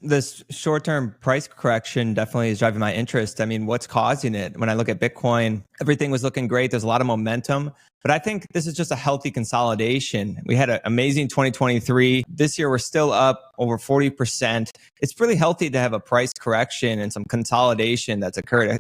this short-term price correction definitely is driving my interest. I mean, what's causing it? When I look at Bitcoin, everything was looking great. There's a lot of momentum, but I think this is just a healthy consolidation. We had an amazing 2023. This year, we're still up over 40%. It's really healthy to have a price correction and some consolidation that's occurred.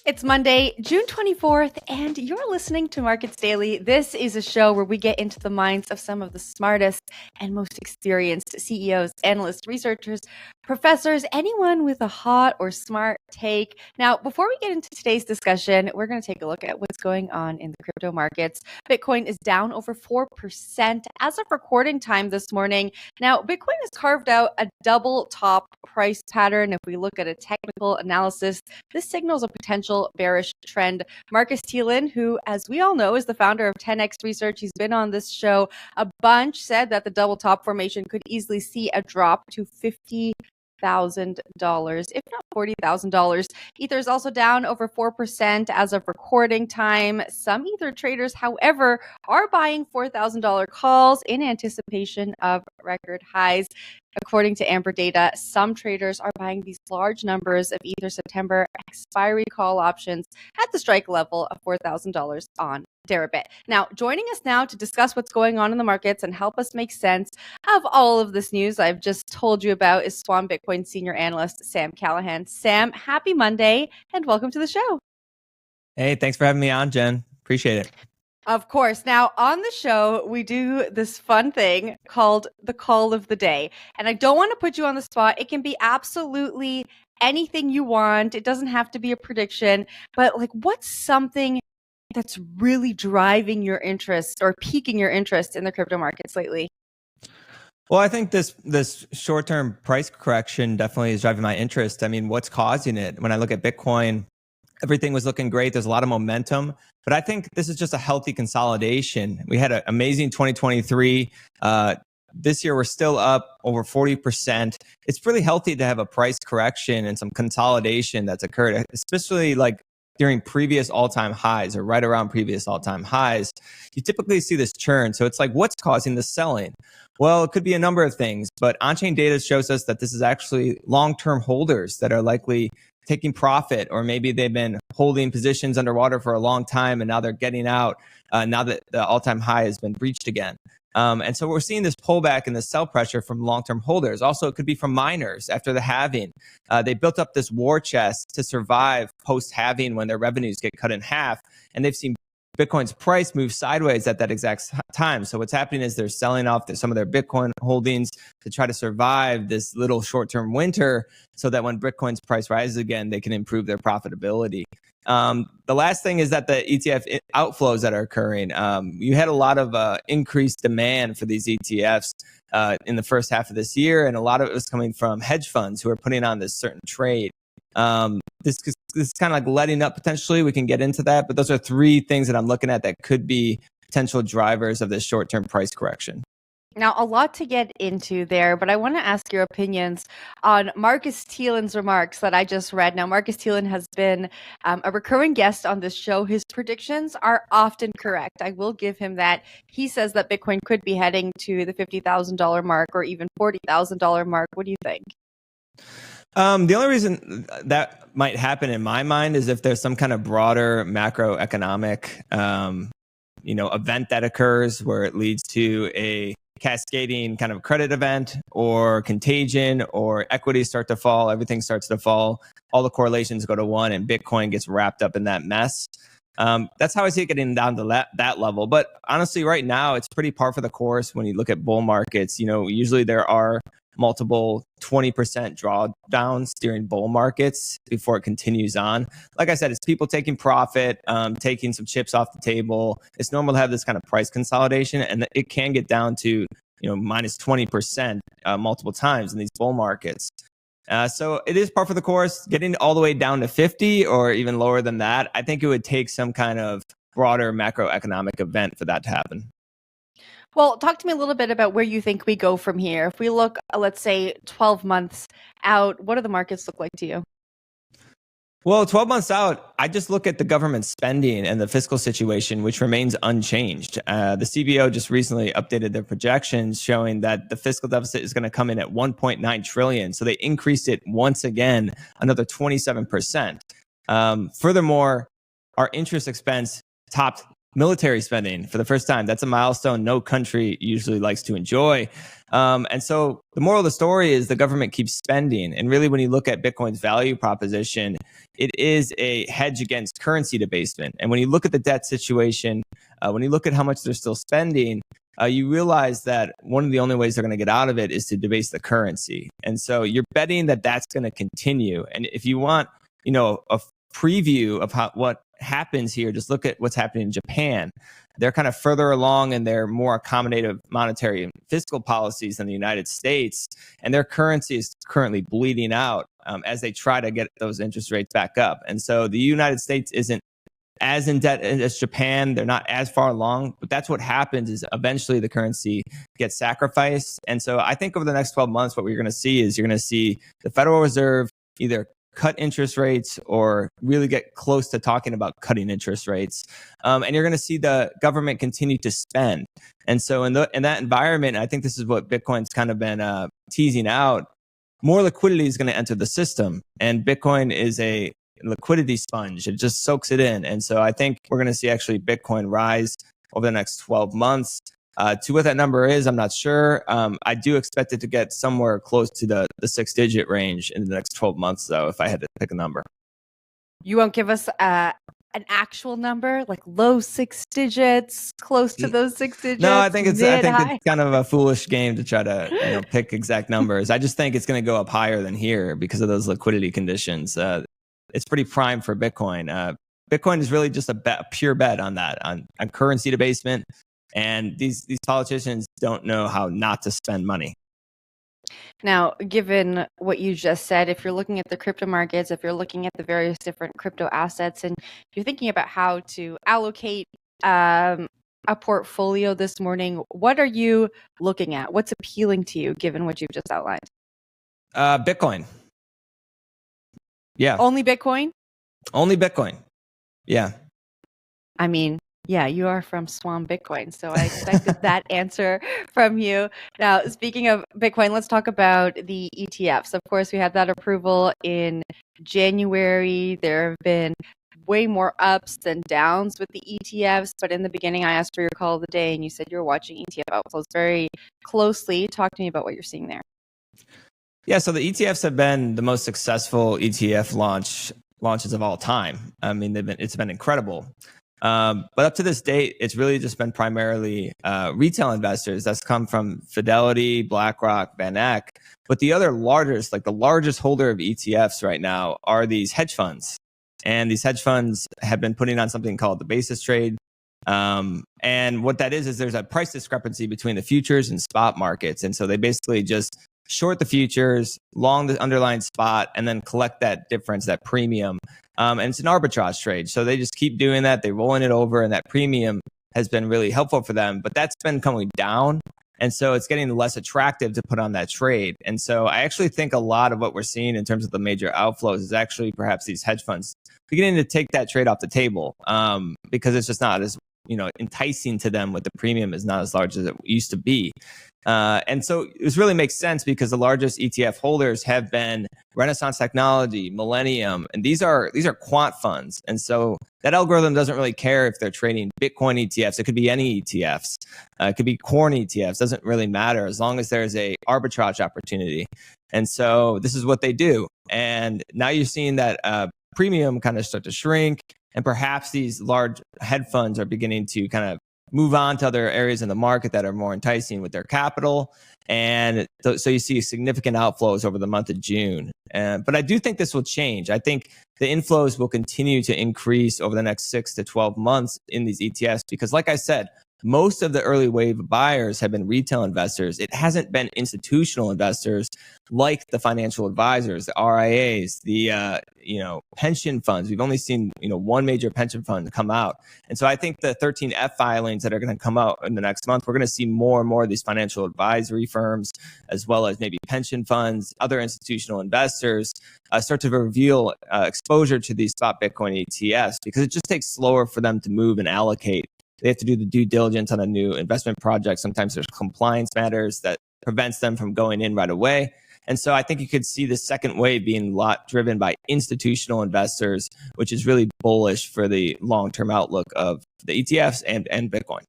It's Monday, June 24th, and you're listening to Markets Daily. This is a show where we get into the minds of some of the smartest and most experienced CEOs, analysts, researchers, professors, anyone with a hot or smart take. Now, before we get into today's discussion, we're going to take a look at what's going on in the crypto markets. Bitcoin is down over 4% as of recording time this morning. Now, Bitcoin has carved out a double top price pattern. If we look at a technical analysis, this signals a potential bearish trend. Marcus Thielen, who, as we all know, is the founder of 10x Research, he's been on this show a bunch, said that the double top formation could easily see a drop to $50,000, if not $40,000. Ether is also down over 4% as of recording time. Some Ether traders, however, are buying $4,000 calls in anticipation of record highs. According to Amber Data, some traders are buying these large numbers of Ether September expiry call options at the strike level of $4,000 on Deribit. Now, joining us now to discuss what's going on in the markets and help us make sense of all of this news I've just told you about is Swan Bitcoin Senior Analyst Sam Callahan. Sam, happy Monday and welcome to the show. Hey, thanks for having me on, Jen. Appreciate it. Of course. Now, on the show, we do this fun thing called the call of the day. And I don't want to put you on the spot. It can be absolutely anything you want. It doesn't have to be a prediction. But like, what's something that's really driving your interest or piquing your interest in the crypto markets lately? Well, I think this short-term price correction definitely is driving my interest. I mean, what's causing it? When I look at Bitcoin, everything was looking great. There's a lot of momentum, but I think this is just a healthy consolidation. We had an amazing 2023. This year, we're still up over 40%. It's really healthy to have a price correction and some consolidation that's occurred, especially like during previous all-time highs or right around previous all-time highs. You typically see this churn. So it's like, what's causing the selling? Well, it could be a number of things, but on-chain data shows us that this is actually long-term holders that are likely taking profit, or maybe they've been holding positions underwater for a long time and now they're getting out now that the all-time high has been breached again. And so we're seeing this pullback and the sell pressure from long-term holders. Also, it could be from miners after the halving. They built up this war chest to survive post-halving when their revenues get cut in half, and they've seen Bitcoin's price move sideways at that exact time. So what's happening is they're selling off some of their Bitcoin holdings to try to survive this little short-term winter so that when Bitcoin's price rises again, they can improve their profitability. The last thing is that the ETF outflows that are occurring. You had a lot of increased demand for these ETFs in the first half of this year, and a lot of it was coming from hedge funds who are putting on this certain trade. This is kind of like letting up potentially. We can get into that, but those are three things that I'm looking at that could be potential drivers of this short-term price correction. Now, a lot to get into there, but I want to ask your opinions on Marcus Thielen's remarks that I just read. Now, Marcus Thielen has been a recurring guest on this show. His predictions are often correct. I will give him that. He says that Bitcoin could be heading to the $50,000 mark or even $40,000 mark. What do you think? The only reason that might happen in my mind is if there's some kind of broader macroeconomic, event that occurs where it leads to a cascading kind of credit event or contagion, or equities start to fall, everything starts to fall, all the correlations go to one, and Bitcoin gets wrapped up in that mess. That's how I see it getting down to that level. But honestly, right now, it's pretty par for the course when you look at bull markets. Usually there are multiple 20% drawdowns during bull markets before it continues on. Like I said, it's people taking profit, taking some chips off the table. It's normal to have this kind of price consolidation, and it can get down to minus 20% multiple times in these bull markets. So it is par for the course. Getting all the way down to 50 or even lower than that, I think it would take some kind of broader macroeconomic event for that to happen. Well, talk to me a little bit about where you think we go from here. If we look, let's say, 12 months out, what do the markets look like to you? Well, 12 months out, I just look at the government spending and the fiscal situation, which remains unchanged. The CBO just recently updated their projections showing that the fiscal deficit is going to come in at 1.9 trillion. So they increased it once again, another 27%. Furthermore, our interest expense topped military spending for the first time. That's a milestone no country usually likes to enjoy. And so the moral of the story is the government keeps spending. And really, when you look at Bitcoin's value proposition, it is a hedge against currency debasement. And when you look at the debt situation, when you look at how much they're still spending, you realize that one of the only ways they're going to get out of it is to debase the currency. And so you're betting that that's going to continue. And if you want, a preview of what happens here, just look at what's happening in Japan. They're kind of further along in their more accommodative monetary and fiscal policies than the United States, and their currency is currently bleeding out as they try to get those interest rates back up. And so the United States isn't as in debt as Japan. They're not as far along, but that's what happens is eventually the currency gets sacrificed. And so I think over the next 12 months, what we're going to see is you're going to see the Federal Reserve either cut interest rates or really get close to talking about cutting interest rates. And you're going to see the government continue to spend. And so in that environment, I think this is what Bitcoin's kind of been teasing out. More liquidity is going to enter the system. And Bitcoin is a liquidity sponge. It just soaks it in. And so I think we're going to see actually Bitcoin rise over the next 12 months. To what that number is, I'm not sure. I do expect it to get somewhere close to the 6-digit range in the next 12 months, though, if I had to pick a number. You won't give us an actual number, like low 6 digits, close to those 6 digits? No, I think it's kind of a foolish game to try to pick exact numbers. I just think it's going to go up higher than here because of those liquidity conditions. It's pretty prime for Bitcoin. Bitcoin is really just a pure bet on that, on currency debasement. And these politicians don't know how not to spend money. Now, given what you just said, if you're looking at the crypto markets, if you're looking at the various different crypto assets, and you're thinking about how to allocate a portfolio this morning, what are you looking at? What's appealing to you, given what you've just outlined? Bitcoin. Yeah. Only Bitcoin? Only Bitcoin. Yeah. I mean, yeah, you are from Swan Bitcoin, so I expected that answer from you. Now, speaking of Bitcoin, let's talk about the ETFs. Of course, we had that approval in January. There have been way more ups than downs with the ETFs, but in the beginning, I asked for your call of the day, and you said you're watching ETF outflows very closely. Talk to me about what you're seeing there. Yeah, so the ETFs have been the most successful ETF launches of all time. I mean, it's been incredible. But up to this date, it's really just been primarily retail investors. That's come from Fidelity, BlackRock, Van Eck. But the other largest, like the largest holder of ETFs right now are these hedge funds. And these hedge funds have been putting on something called the basis trade. And what that is there's a price discrepancy between the futures and spot markets. And so they basically just short the futures, long the underlying spot, and then collect that difference, that premium. And it's an arbitrage trade. So they just keep doing that. They're rolling it over, and that premium has been really helpful for them. But that's been coming down. And so it's getting less attractive to put on that trade. And so I actually think a lot of what we're seeing in terms of the major outflows is actually perhaps these hedge funds beginning to take that trade off the table because it's just not as enticing to them with the premium is not as large as it used to be. And so this really makes sense because the largest ETF holders have been Renaissance Technology, Millennium, and these are quant funds. And so that algorithm doesn't really care if they're trading Bitcoin ETFs. It could be any ETFs. It could be corn ETFs. Doesn't really matter as long as there's a arbitrage opportunity. And so this is what they do. And now you're seeing that premium kind of start to shrink. And perhaps these large hedge funds are beginning to kind of move on to other areas in the market that are more enticing with their capital. And so you see significant outflows over the month of June. But I do think this will change. I think the inflows will continue to increase over the next 6 to 12 months in these ETFs because, like I said, most of the early wave of buyers have been retail investors. It hasn't been institutional investors like the financial advisors, the RIAs, the pension funds. We've only seen one major pension fund come out, and so I think the 13F filings that are going to come out in the next month, we're going to see more and more of these financial advisory firms, as well as maybe pension funds, other institutional investors, start to reveal exposure to these spot Bitcoin ETFs, because it just takes slower for them to move and allocate. They have to do the due diligence on a new investment project. Sometimes there's compliance matters that prevents them from going in right away. And so I think you could see the second wave being a lot driven by institutional investors, which is really bullish for the long-term outlook of the ETFs and Bitcoin.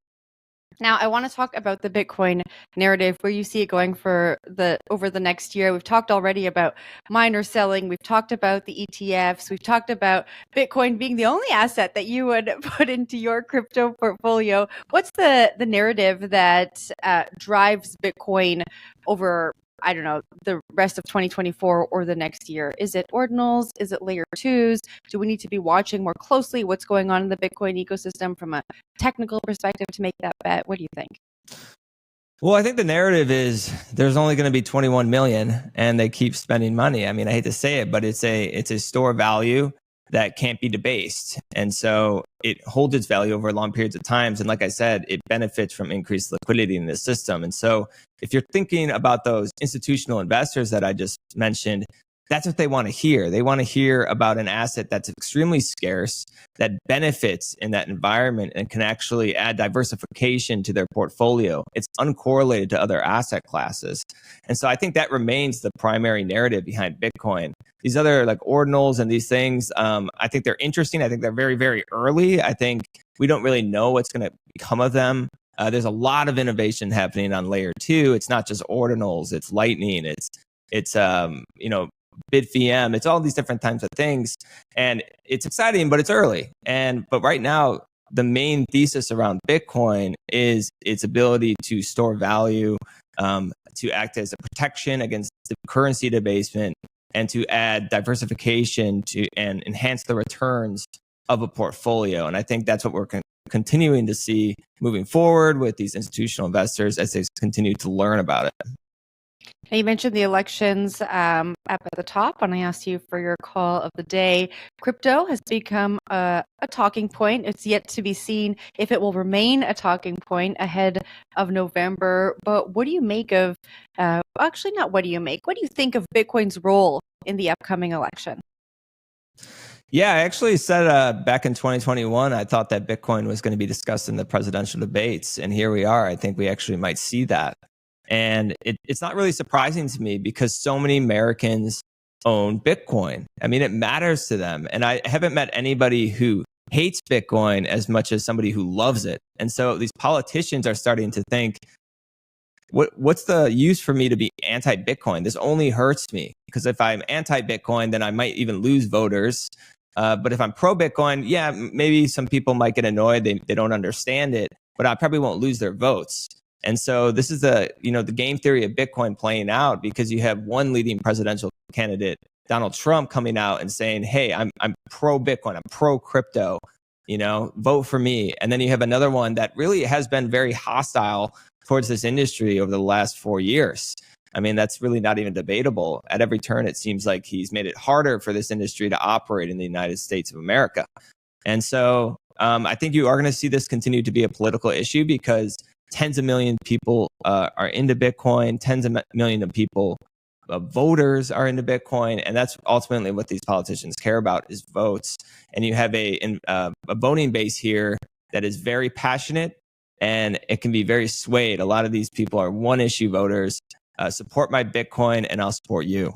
Now, I want to talk about the Bitcoin narrative, where you see it going over the next year. We've talked already about miner selling. We've talked about the ETFs. We've talked about Bitcoin being the only asset that you would put into your crypto portfolio. What's the narrative that drives Bitcoin over, I don't know, the rest of 2024 or the next year? Is it ordinals? Is it layer twos? Do we need to be watching more closely what's going on in the Bitcoin ecosystem from a technical perspective to make that bet? What do you think? Well, I think the narrative is there's only going to be 21 million and they keep spending money. I mean, I hate to say it, but it's a store of value that can't be debased. And so it holds its value over long periods of times. And like I said, it benefits from increased liquidity in the system. And so if you're thinking about those institutional investors that I just mentioned, that's what they want to hear. They want to hear about an asset that's extremely scarce, that benefits in that environment and can actually add diversification to their portfolio. It's uncorrelated to other asset classes. And so I think that remains the primary narrative behind Bitcoin. These other like ordinals and these things, I think they're interesting. I think they're very, very early. I think we don't really know what's going to become of them. There's a lot of innovation happening on layer 2. It's not just ordinals, it's Lightning, it's BitVM, it's all these different types of things. And it's exciting, but it's early. But right now, the main thesis around Bitcoin is its ability to store value, to act as a protection against the currency debasement, and to add diversification and enhance the returns of a portfolio. And I think that's what we're continuing to see moving forward with these institutional investors as they continue to learn about it. Now, you mentioned the elections up at the top when I asked you for your call of the day. Crypto has become a talking point. It's yet to be seen if it will remain a talking point ahead of November. But what do you make of, actually not what do you make, what do you think of Bitcoin's role in the upcoming election? Yeah, I actually said back in 2021, I thought that Bitcoin was going to be discussed in the presidential debates. And here we are. I think we actually might see that. And it's not really surprising to me because so many Americans own Bitcoin. I mean, it matters to them. And I haven't met anybody who hates Bitcoin as much as somebody who loves it. And so these politicians are starting to think, what's the use for me to be anti-Bitcoin? This only hurts me, because if I'm anti-Bitcoin, then I might even lose voters. But if I'm pro-Bitcoin, yeah, maybe some people might get annoyed. They don't understand it, but I probably won't lose their votes. And so this is the game theory of Bitcoin playing out, because you have one leading presidential candidate, Donald Trump, coming out and saying, hey, I'm pro-Bitcoin, I'm pro-crypto, vote for me. And then you have another one that really has been very hostile towards this industry over the last 4 years. I mean, that's really not even debatable. At every turn, it seems like he's made it harder for this industry to operate in the United States of America. And so I think you are going to see this continue to be a political issue, because tens of millions of people are into Bitcoin, tens of millions of people, voters are into Bitcoin. And that's ultimately what these politicians care about, is votes. And you have a voting base here that is very passionate, and it can be very swayed. A lot of these people are one issue voters. Support my Bitcoin and I'll support you.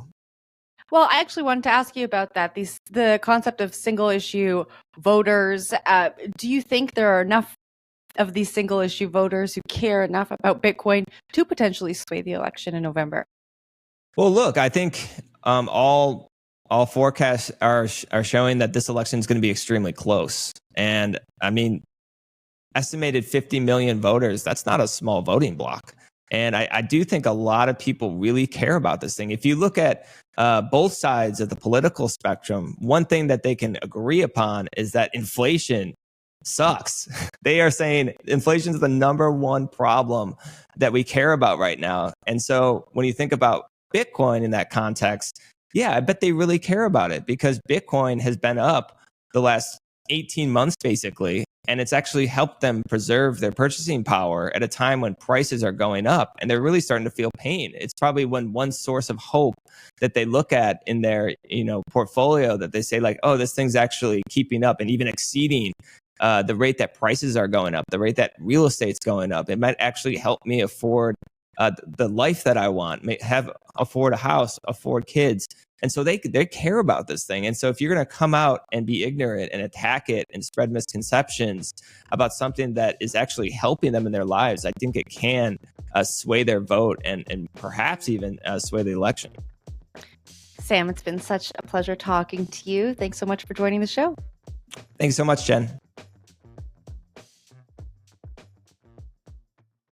Well, I actually wanted to ask you about that. The concept of single issue voters. Do you think there are enough of these single issue voters who care enough about Bitcoin to potentially sway the election in November? Well, look, I think all forecasts are showing that this election is going to be extremely close. And I mean, estimated 50 million voters, that's not a small voting block. And I do think a lot of people really care about this thing. If you look at both sides of the political spectrum, one thing that they can agree upon is that inflation sucks. They are saying inflation is the number one problem that we care about right now. And so when you think about Bitcoin in that context, yeah, I bet they really care about it because Bitcoin has been up the last 18 months basically, and it's actually helped them preserve their purchasing power at a time when prices are going up and they're really starting to feel pain. It's probably one source of hope that they look at in their portfolio, that they say like, oh, this thing's actually keeping up and even exceeding the rate that prices are going up, the rate that real estate's going up. It might actually help me afford the life that I want, afford a house, afford kids. And so they care about this thing. And so if you're going to come out and be ignorant and attack it and spread misconceptions about something that is actually helping them in their lives, I think it can sway their vote and perhaps even sway the election. Sam, it's been such a pleasure talking to you. Thanks so much for joining the show. Thanks so much, Jen.